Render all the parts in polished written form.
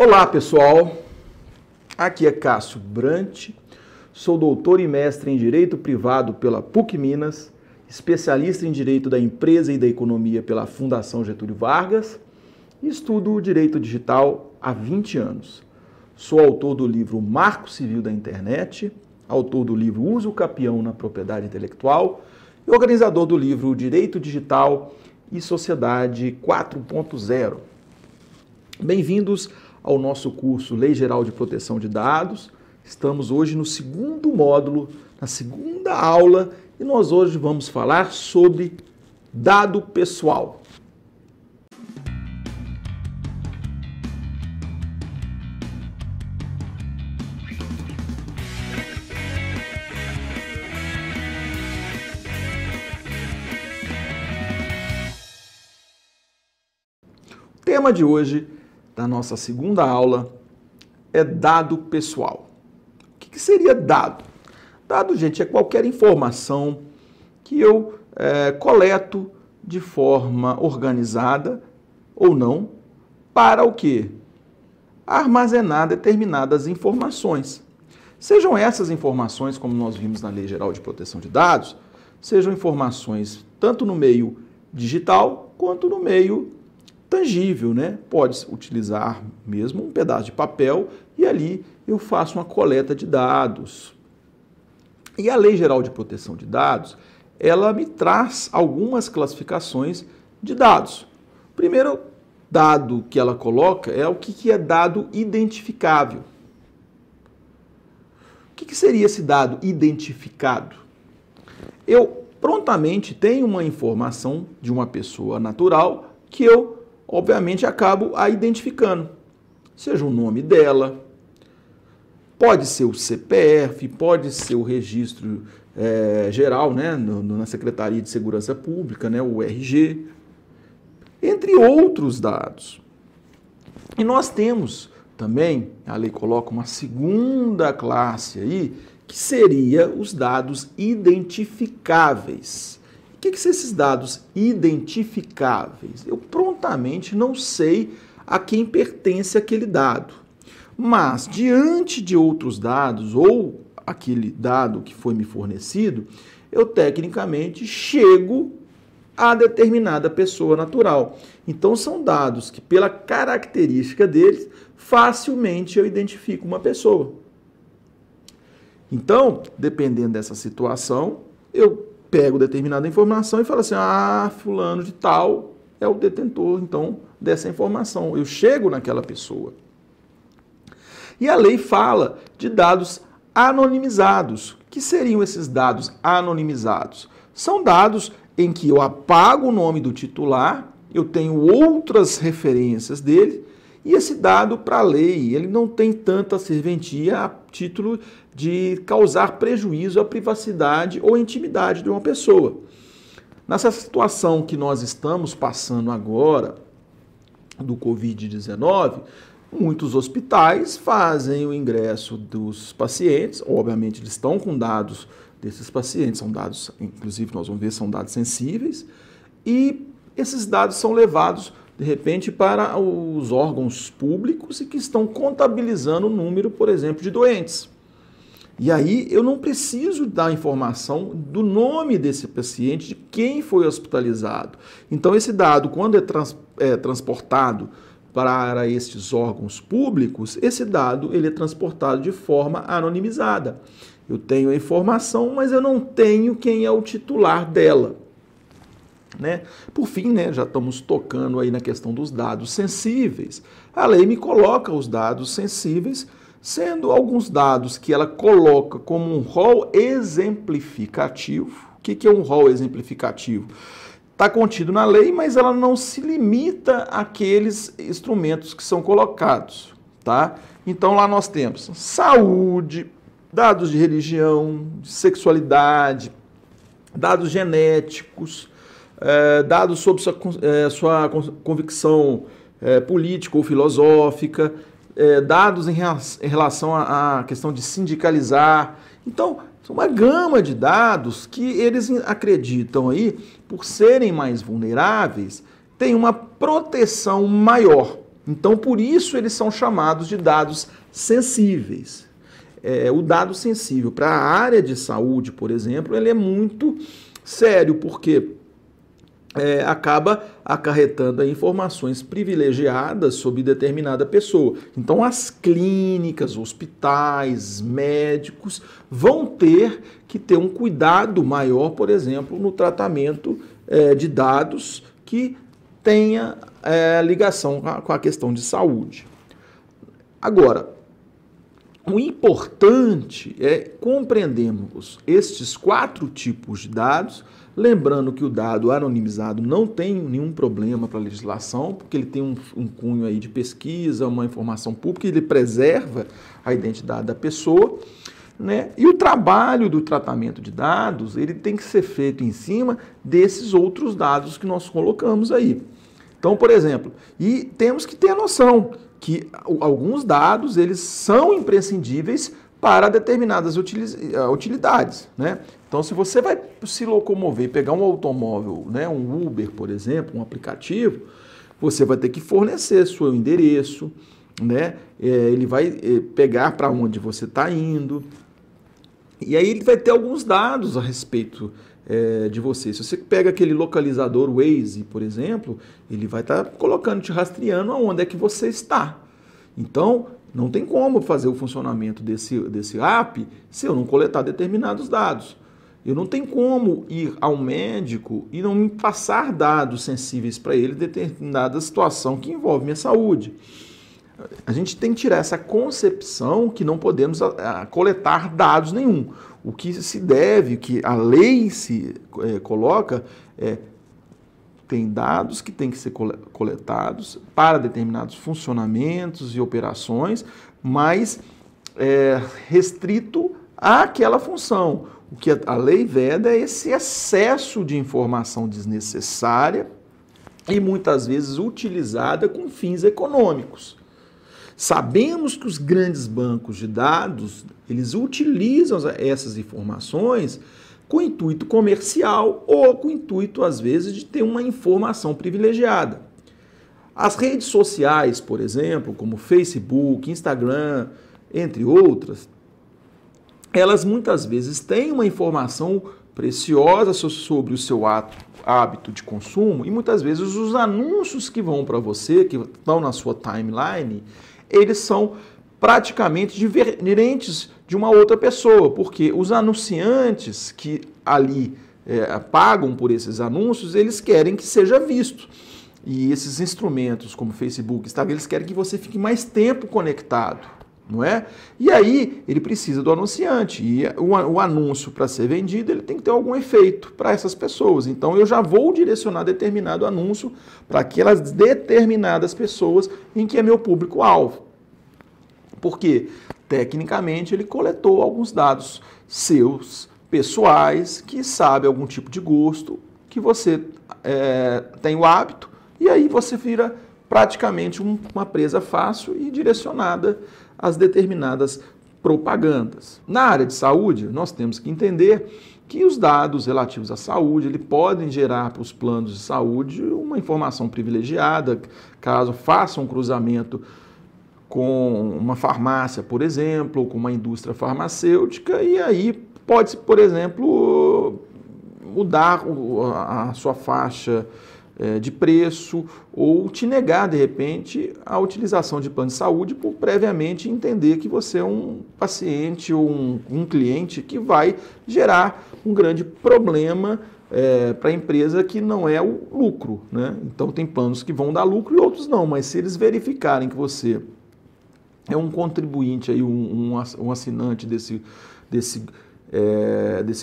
Olá, pessoal. Aqui é Cássio Brant, sou doutor e mestre em Direito Privado pela PUC Minas, especialista em Direito da Empresa e da Economia pela Fundação Getúlio Vargas e estudo o Direito Digital há 20 anos. Sou autor do livro Marco Civil da Internet, autor do livro Uso Capião na Propriedade Intelectual e organizador do livro Direito Digital e Sociedade 4.0. Bem-vindos ao nosso curso Lei Geral de Proteção de Dados. Estamos hoje no segundo módulo, na segunda aula, e nós hoje vamos falar sobre dado pessoal. O tema de hoje da nossa segunda aula é dado pessoal. O que seria dado? Dado, gente, é qualquer informação que eu coleto de forma organizada ou não para o quê? Armazenar determinadas informações. Sejam essas informações, como nós vimos na Lei Geral de Proteção de Dados, sejam informações tanto no meio digital quanto no meio tangível, né? Pode utilizar mesmo um pedaço de papel e ali eu faço uma coleta de dados. E a Lei Geral de Proteção de Dados, ela me traz algumas classificações de dados. O primeiro dado que ela coloca é o que é dado identificável. O que seria esse dado identificado? Eu prontamente tenho uma informação de uma pessoa natural que eu obviamente, acabo a identificando. Seja o nome dela, pode ser o CPF, pode ser o registro geral, né, na Secretaria de Segurança Pública, né, o RG, entre outros dados. E nós temos também, a lei coloca uma segunda classe aí, que seria os dados identificáveis. O que são esses dados identificáveis? Eu prontamente não sei a quem pertence aquele dado, mas diante de outros dados ou aquele dado que foi me fornecido, eu tecnicamente chego a determinada pessoa natural. Então são dados que, pela característica deles, facilmente eu identifico uma pessoa. Então, dependendo dessa situação, eu pego determinada informação e falo assim, fulano de tal é o detentor, então, dessa informação. Eu chego naquela pessoa. E a lei fala de dados anonimizados. O que seriam esses dados anonimizados? São dados em que eu apago o nome do titular, eu tenho outras referências dele, e esse dado, para a lei, ele não tem tanta serventia a título de causar prejuízo à privacidade ou intimidade de uma pessoa. Nessa situação que nós estamos passando agora, do Covid-19, muitos hospitais fazem o ingresso dos pacientes, obviamente eles estão com dados desses pacientes, são dados, inclusive nós vamos ver, são dados sensíveis, e esses dados são levados de repente, para os órgãos públicos e que estão contabilizando o número, por exemplo, de doentes. E aí eu não preciso dar informação do nome desse paciente, de quem foi hospitalizado. Então esse dado, quando é transportado para estes órgãos públicos, esse dado ele é transportado de forma anonimizada. Eu tenho a informação, mas eu não tenho quem é o titular dela. Né? Por fim, né, já estamos tocando aí na questão dos dados sensíveis. A lei me coloca os dados sensíveis, sendo alguns dados que ela coloca como um rol exemplificativo. O que é um rol exemplificativo? Está contido na lei, mas ela não se limita àqueles instrumentos que são colocados. Tá? Então lá nós temos saúde, dados de religião, de sexualidade, dados genéticos, dados sobre sua convicção política ou filosófica, dados em relação à questão de sindicalizar. Então, são uma gama de dados que eles acreditam aí, por serem mais vulneráveis, tem uma proteção maior. Então, por isso, eles são chamados de dados sensíveis. O dado sensível para a área de saúde, por exemplo, ele é muito sério, porque acaba acarretando informações privilegiadas sobre determinada pessoa. Então, as clínicas, hospitais, médicos vão ter que ter um cuidado maior, por exemplo, no tratamento de dados que tenha ligação com a questão de saúde. Agora, o importante é compreendermos estes 4 tipos de dados, lembrando que o dado anonimizado não tem nenhum problema para a legislação, porque ele tem um cunho aí de pesquisa, uma informação pública, ele preserva a identidade da pessoa, né? E o trabalho do tratamento de dados, ele tem que ser feito em cima desses outros dados que nós colocamos aí. Então, por exemplo, e temos que ter a noção que alguns dados eles são imprescindíveis para determinadas utilidades, né? Então, se você vai se locomover, pegar um automóvel, né, um Uber, por exemplo, um aplicativo, você vai ter que fornecer seu endereço, né? Ele vai pegar para onde você está indo, e aí ele vai ter alguns dados a respeito de você. Se você pega aquele localizador Waze, por exemplo, ele vai estar colocando, te rastreando aonde é que você está. Então, não tem como fazer o funcionamento desse app se eu não coletar determinados dados. Eu não tenho como ir ao médico e não me passar dados sensíveis para ele em determinada situação que envolve minha saúde. A gente tem que tirar essa concepção que não podemos coletar dados nenhum. O que se deve, que a lei se coloca, tem dados que têm que ser coletados para determinados funcionamentos e operações, mas restrito àquela função. O que a lei veda é esse excesso de informação desnecessária e muitas vezes utilizada com fins econômicos. Sabemos que os grandes bancos de dados, eles utilizam essas informações com intuito comercial ou com intuito, às vezes, de ter uma informação privilegiada. As redes sociais, por exemplo, como Facebook, Instagram, entre outras, elas muitas vezes têm uma informação preciosa sobre o seu hábito de consumo e muitas vezes os anúncios que vão para você, que estão na sua timeline, eles são praticamente diferentes de uma outra pessoa, porque os anunciantes que ali pagam por esses anúncios, eles querem que seja visto. E esses instrumentos como Facebook, Instagram, eles querem que você fique mais tempo conectado, não é? E aí ele precisa do anunciante, e o anúncio para ser vendido, ele tem que ter algum efeito para essas pessoas. Então eu já vou direcionar determinado anúncio para aquelas determinadas pessoas em que é meu público-alvo. Porque, tecnicamente, ele coletou alguns dados seus, pessoais, que sabe algum tipo de gosto, que você tem o hábito, e aí você vira praticamente uma presa fácil e direcionada às determinadas propagandas. Na área de saúde, nós temos que entender que os dados relativos à saúde, podem gerar para os planos de saúde uma informação privilegiada, caso faça um cruzamento com uma farmácia, por exemplo, ou com uma indústria farmacêutica, e aí pode, por exemplo, mudar a sua faixa de preço ou te negar, de repente, a utilização de plano de saúde por previamente entender que você é um paciente ou um cliente que vai gerar um grande problema para a empresa que não é o lucro, né? Então tem planos que vão dar lucro e outros não, mas se eles verificarem que você é um contribuinte, aí, um assinante desse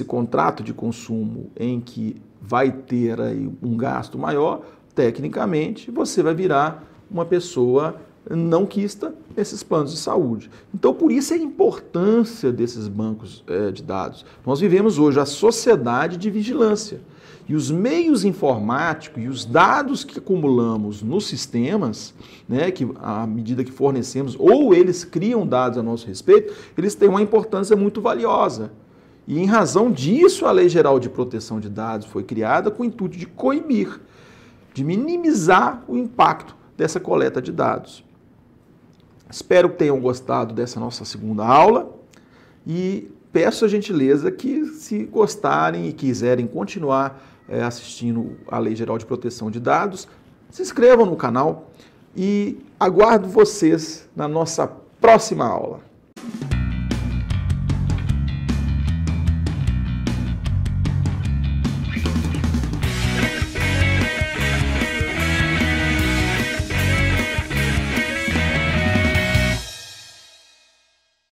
contrato de consumo em que vai ter aí um gasto maior, tecnicamente você vai virar uma pessoa não quista nesses planos de saúde. Então, por isso a importância desses bancos de dados. Nós vivemos hoje a sociedade de vigilância. E os meios informáticos e os dados que acumulamos nos sistemas, né, que à medida que fornecemos, ou eles criam dados a nosso respeito, eles têm uma importância muito valiosa. E em razão disso, a Lei Geral de Proteção de Dados foi criada com o intuito de coibir, de minimizar o impacto dessa coleta de dados. Espero que tenham gostado dessa nossa segunda aula e peço a gentileza que, se gostarem e quiserem continuar assistindo a Lei Geral de Proteção de Dados, se inscrevam no canal e aguardo vocês na nossa próxima aula.